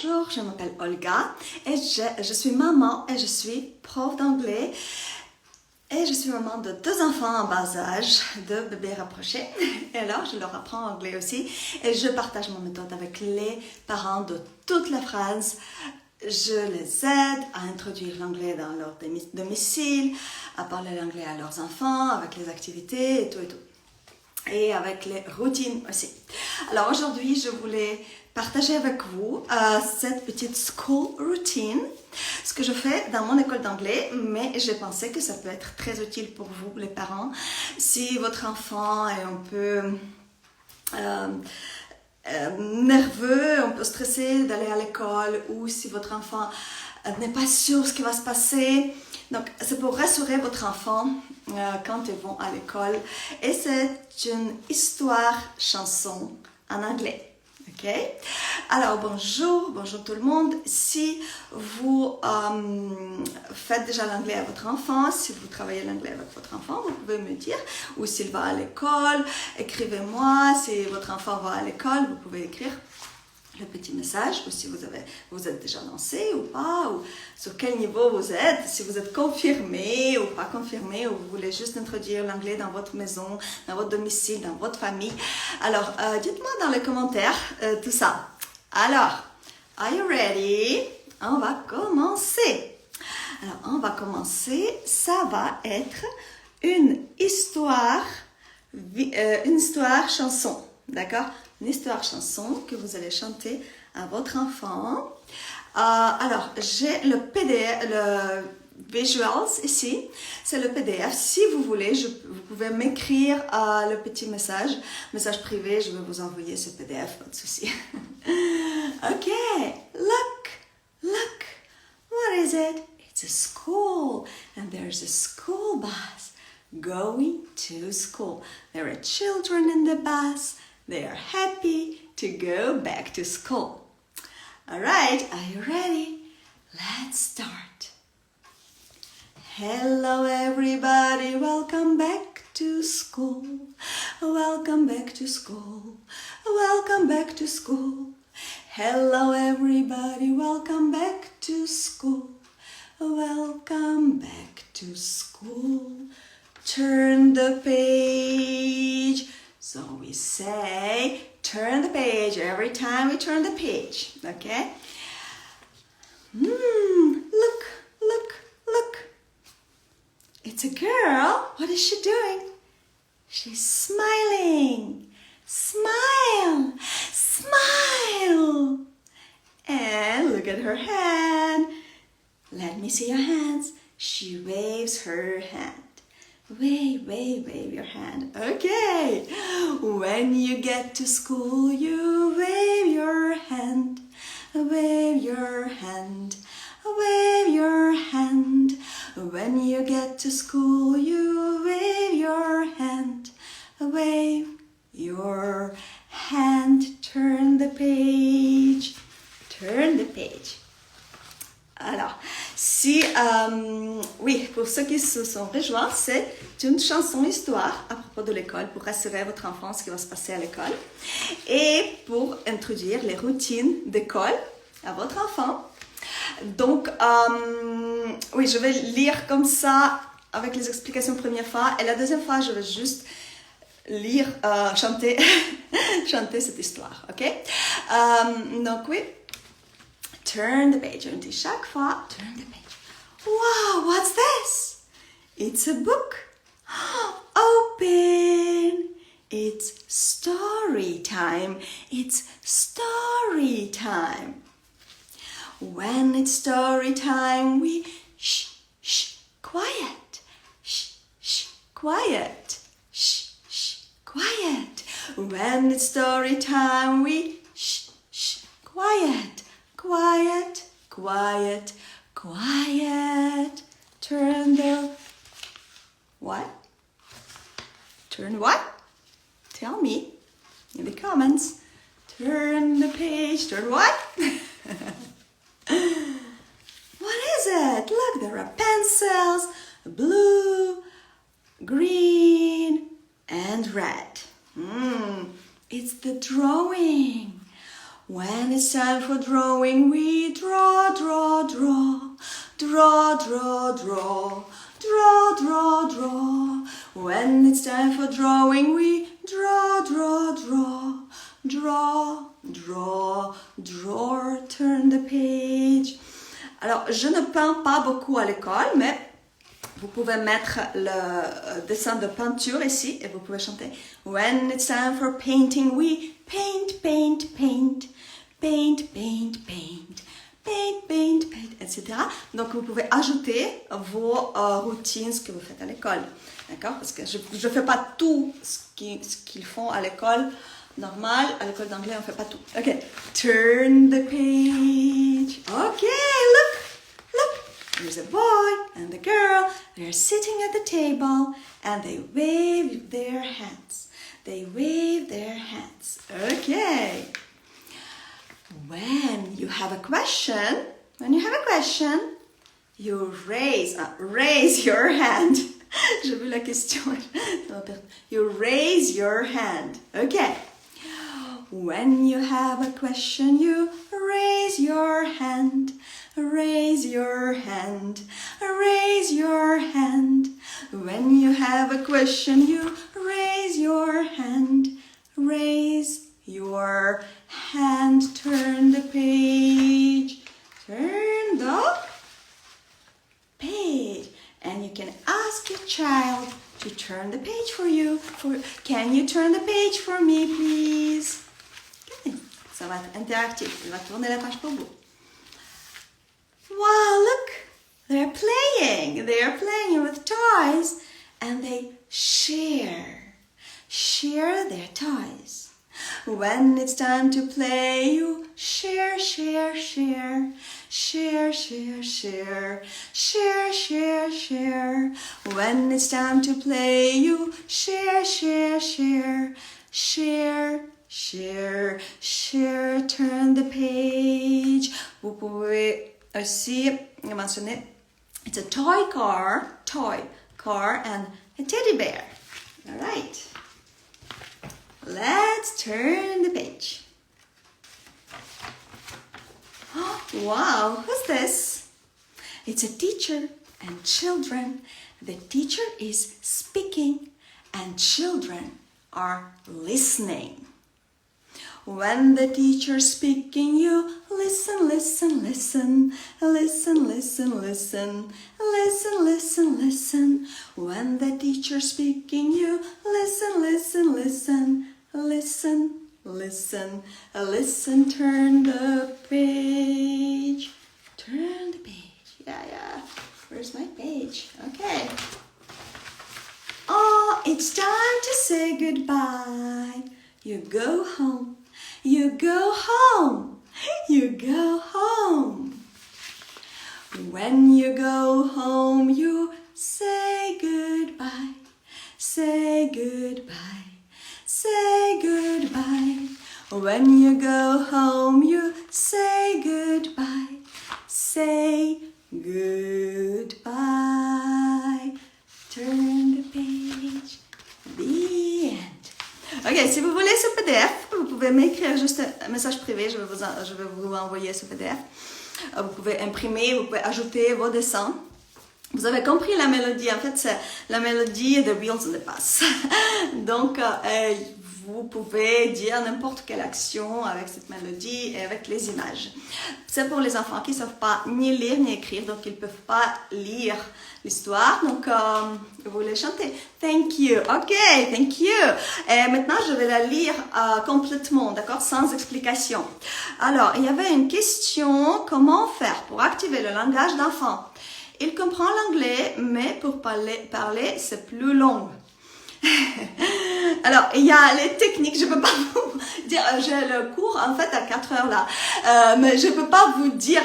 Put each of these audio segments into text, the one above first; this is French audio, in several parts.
bonjour, je m'appelle Olga et je suis maman et je suis prof d'anglais et je suis maman de 2 enfants en bas âge, 2 bébés rapprochés et alors je leur apprends anglais aussi et je partage mon méthode avec les parents de toute la France. Je les aide à introduire l'anglais dans leur domicile, à parler l'anglais à leurs enfants, avec les activités et tout. Et avec les routines aussi. Alors aujourd'hui, je voulais partager avec vous cette petite school routine, ce que je fais dans mon école d'anglais, mais j'ai pensé que ça peut être très utile pour vous, les parents, si votre enfant est un peu nerveux, un peu stressé d'aller à l'école, ou si votre enfant n'est pas sûr de ce qui va se passer. Donc, c'est pour rassurer votre enfant quand ils vont à l'école. Et c'est une histoire chanson en anglais. Ok? Alors, bonjour tout le monde. Si vous faites déjà l'anglais à votre enfant, si vous travaillez l'anglais avec votre enfant, vous pouvez me dire. Ou s'il va à l'école, écrivez-moi. Si votre enfant va à l'école, vous pouvez écrire le petit message, ou si vous êtes déjà lancé ou pas, ou sur quel niveau vous êtes, si vous êtes confirmé ou pas confirmé, ou vous voulez juste introduire l'anglais dans votre maison, dans votre domicile, dans votre famille. Alors, dites-moi dans les commentaires tout ça. Alors, are you ready? On va commencer. Alors, on va commencer. Ça va être une histoire chanson. D'accord? Une histoire chanson que vous allez chanter à votre enfant. Alors, j'ai le PDF, le visuals ici. C'est le PDF. Si vous voulez, vous pouvez m'écrire le petit message privé. Je vais vous envoyer ce PDF, pas de souci. Ok, look. What is it? It's a school. And there's a school bus going to school. There are children in the bus. They are happy to go back to school. All right, are you ready? Let's start. Hello everybody, welcome back to school. Welcome back to school. Welcome back to school. Hello everybody, welcome back to school. Welcome back to school. Turn the page. So we say, turn the page every time we turn the page, okay? Look. It's a girl. What is she doing? She's smiling. Smile. And look at her hand. Let me see your hands. She waves her hand. Wave your hand. Okay. When you get to school, you wave your hand. Wave your hand. Wave your hand. When you get to school, you wave your hand. Wave your hand. Turn the page. Turn the page. Alors, oui, pour ceux qui se sont rejoints, c'est une chanson-histoire à propos de l'école pour rassurer votre enfant ce qui va se passer à l'école et pour introduire les routines d'école à votre enfant. Donc, oui, je vais lire comme ça avec les explications première fois et la deuxième fois, je vais juste lire, chanter cette histoire, ok? Donc, oui. Turn the page. On dit chaque fois, turn the page. Wow, what's this? It's a book. Open. It's story time. It's story time. When it's story time, we quiet. Quiet. Quiet. When it's story time, we quiet. Quiet. Turn the what? Turn what? Tell me in the comments. Turn the page. Turn what? What is it? Look, there are pencils, blue, green, and red. It's the drawing. When it's time for drawing, we draw, draw, draw. Draw, draw, draw. Draw, draw, draw. When it's time for drawing, we draw, draw, draw. Draw, draw, draw. Turn the page. Alors, je ne peins pas beaucoup à l'école, mais vous pouvez mettre le dessin de peinture ici et vous pouvez chanter. When it's time for painting, we paint, paint, paint. Paint, paint, paint. Paint, paint, paint, etc. Donc, vous pouvez ajouter vos routines, ce que vous faites à l'école. D'accord? Parce que je ne fais pas tout ce qu'ils font à l'école normale. À l'école d'anglais, on ne fait pas tout. OK. Turn the page. OK, look. There's a boy and a girl. They're sitting at the table and they wave their hands. They wave their hands. Okay. When you have a question, you raise your hand. J'ai vu la question. You raise your hand. Okay. When you have a question, you raise your hand. Raise your hand. Raise your hand. When you have a question, you raise your hand. Raise your hand. Turn the page. Turn the page. And you can ask your child to turn the page for you. Can you turn the page for me, please? Okay. Ça va être interactif. Il va tourner la page pour vous. Wow, look. They're playing. They are playing with toys. And they share their toys. When it's time to play, you share, share, share. Share, share, share. Share, share, share. When it's time to play, you share, share, share. Share, share, share. Turn the page. Vous pouvez aussi mentionner it's a toy car and a teddy bear. All right. Let's turn the page. Wow, who's this? It's a teacher and children. The teacher is speaking and children are listening. When the teacher's speaking, you listen, listen, listen. Listen, listen, listen. Listen, listen, listen. When the teacher's speaking, you listen, listen, listen. Listen, listen, listen. Turn the page. Turn the page. Yeah. Where's my page? Okay. Oh, it's time to say goodbye. You go home. You go home. You go home. When you go home, you say goodbye. Say goodbye. Say goodbye. When you go home, you say goodbye. Say goodbye. Turn the page. The end. Ok, si vous voulez ce PDF, vous pouvez m'écrire juste un message privé, je vais vous envoyer ce PDF. Vous pouvez imprimer, vous pouvez ajouter vos dessins. Vous avez compris la mélodie, en fait c'est la mélodie de Wheels on the Bus. Donc vous pouvez dire n'importe quelle action avec cette mélodie et avec les images. C'est pour les enfants qui ne savent pas ni lire ni écrire, donc ils ne peuvent pas lire l'histoire. Donc vous les chantez. Thank you. Ok, thank you. Et maintenant je vais la lire complètement, d'accord, sans explication. Alors, il y avait une question, comment faire pour activer le langage d'enfant? Il comprend l'anglais, mais pour parler c'est plus long. Alors, il y a les techniques, je ne peux pas vous dire, j'ai le cours en fait à 4 heures là, mais je ne peux pas vous dire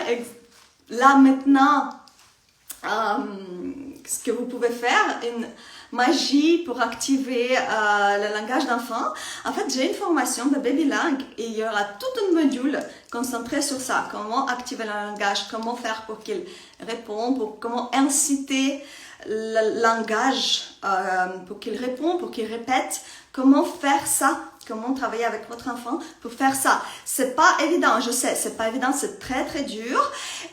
là maintenant ce que vous pouvez faire, une magie pour activer le langage d'enfant. En fait, j'ai une formation de Babylang et il y aura tout un module concentré sur ça, comment activer le langage, comment faire pour qu'il réponde, comment inciter le langage pour qu'il réponde, pour qu'il répète, comment faire ça comment travailler avec votre enfant pour faire ça. C'est pas évident, je sais, c'est pas évident, c'est très très dur.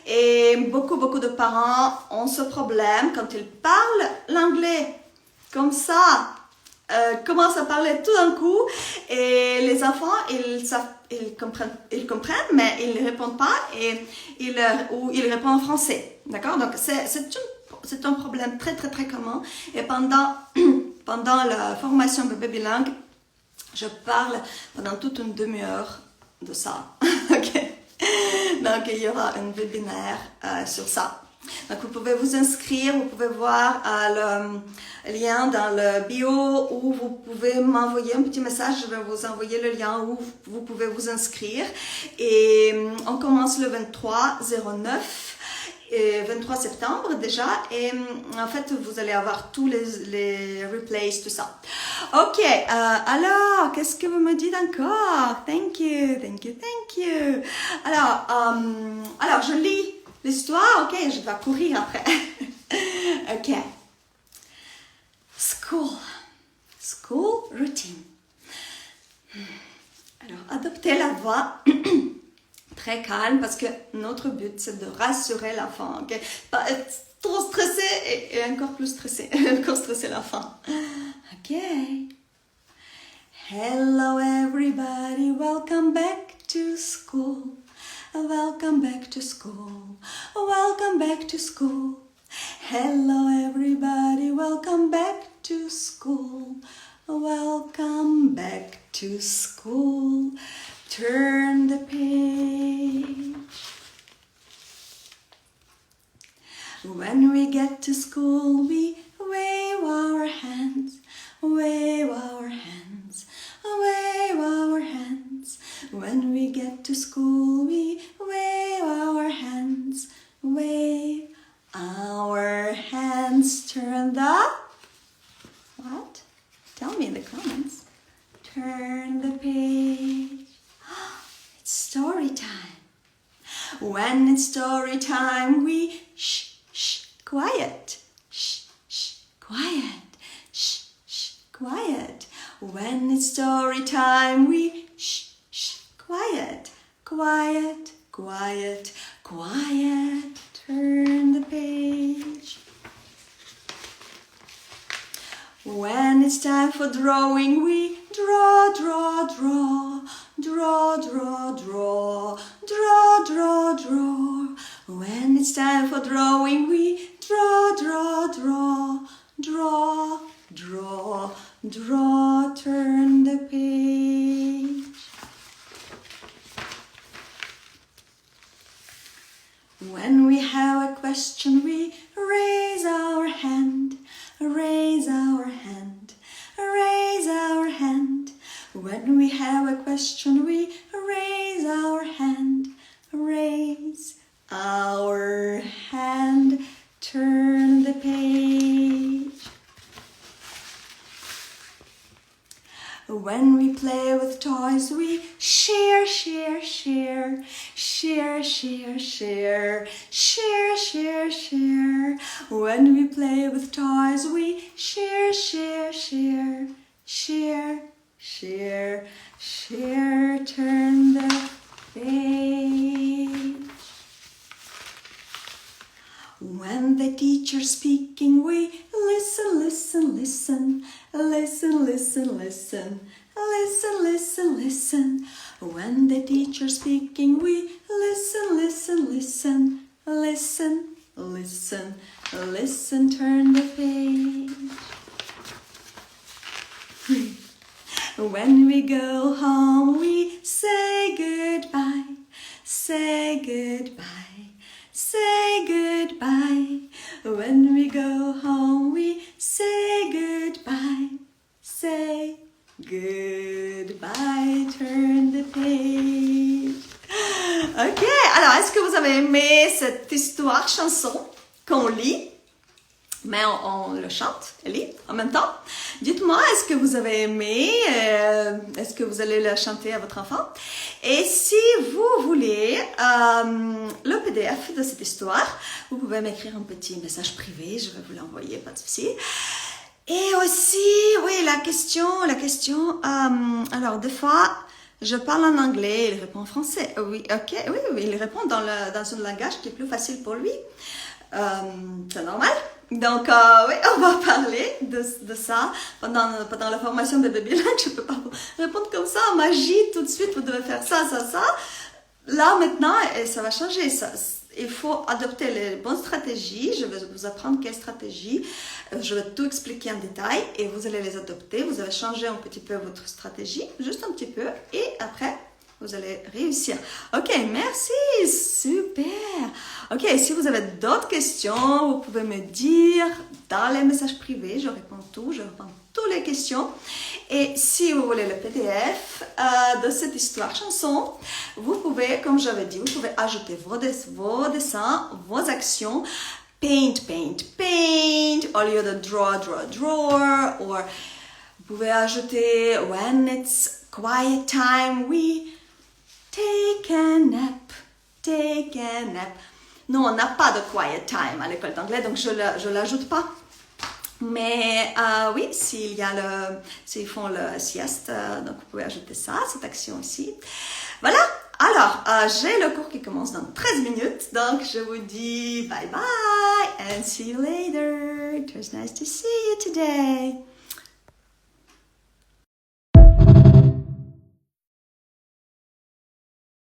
Et beaucoup de parents ont ce problème quand ils parlent l'anglais comme ça. Commencent à parler tout d'un coup et les enfants ils comprennent mais ils ne répondent pas ou ils répondent en français, d'accord? Donc c'est un problème très très très commun et pendant la formation bébé bilingue je parle pendant toute une demi-heure de ça. Ok, donc il y aura un webinaire sur ça. Donc vous pouvez vous inscrire, vous pouvez voir le lien dans le bio ou vous pouvez m'envoyer un petit message, je vais vous envoyer le lien où vous pouvez vous inscrire. Et on commence le 23 septembre déjà et en fait vous allez avoir tous les replays, tout ça. Ok, alors qu'est-ce que vous me dites encore? Thank you. Alors je lis l'histoire, ok, je dois courir après. Ok. School routine. Alors, adoptez la voix très calme parce que notre but c'est de rassurer l'enfant, ok? Pas être trop stressé et encore plus stressé, encore stresser l'enfant. Ok. Hello everybody, welcome back to school. Welcome back to school. Welcome back to school. Hello everybody, welcome back to school. Welcome back to school. Turn the page. When we get to school, we wave our hands, wave our hands, wave our hands. When we get to school, we wave our hands, wave our hands. Turn the... What? Tell me in the comments. Turn the page. It's story time. When it's story time, we quiet. Quiet. Quiet. When it's story time, we quiet. Quiet. Quiet. Quiet. Turn the page. When it's time for drawing, we draw, draw, draw. Draw, draw, draw. Draw, draw, draw. When it's time for drawing, we draw, draw, draw. Draw, draw, draw. Turn the page. When we have a question, we raise our hand. Raise our hand. Raise our hand. When we have a question, we raise our hand. Raise our hand. Turn the page. When we play with toys, we share, share, share. Share, share, share. Share, share, share. When we play with toys, we share, share, share. Share, share, share. Turn the page. When the teacher's speaking, we listen, listen, listen. Listen, listen, listen. Listen, listen, listen. When the teacher's speaking, we listen, listen, listen. Listen, listen, listen. Turn the page. When we go home, we say goodbye. Say goodbye. Say goodbye. When we go home, we say goodbye. Say goodbye. Turn the page. Ok, alors est-ce que vous avez aimé cette histoire chanson qu'on lit? Mais on le chante et lit en même temps. Dites-moi, est-ce que vous avez aimé? Est-ce que vous allez la chanter à votre enfant? Et si vous voulez le PDF de cette histoire, vous pouvez m'écrire un petit message privé, je vais vous l'envoyer, pas de souci. Et aussi, oui, la question, alors des fois, je parle en anglais, il répond en français. Oui, ok, oui, il répond dans un langage qui est plus facile pour lui. C'est normal. Donc, oui, on va parler de ça pendant la formation de Baby Lunch. Je ne peux pas vous répondre comme ça en magie tout de suite. Vous devez faire ça, ça, ça. Là, maintenant, et ça va changer. Il faut adopter les bonnes stratégies. Je vais vous apprendre quelles stratégies. Je vais tout expliquer en détail et vous allez les adopter. Vous allez changer un petit peu votre stratégie, juste un petit peu. Et après, vous allez réussir. Ok, merci, super. Ok, si vous avez d'autres questions, vous pouvez me dire dans les messages privés. Je réponds toutes les questions. Et si vous voulez le PDF de cette histoire chanson, vous pouvez, comme j'avais dit, vous pouvez ajouter vos dessins, vos actions. Paint, paint, paint, au lieu de draw, draw, draw. Ou vous pouvez ajouter when it's quiet time, we take a nap, take a nap. Non, on n'a pas de quiet time à l'école d'anglais, donc je ne l'ajoute pas. Mais oui, s'ils font le sieste, donc vous pouvez ajouter ça, cette action aussi. Voilà, alors j'ai le cours qui commence dans 13 minutes, donc je vous dis bye bye and see you later. It was nice to see you today.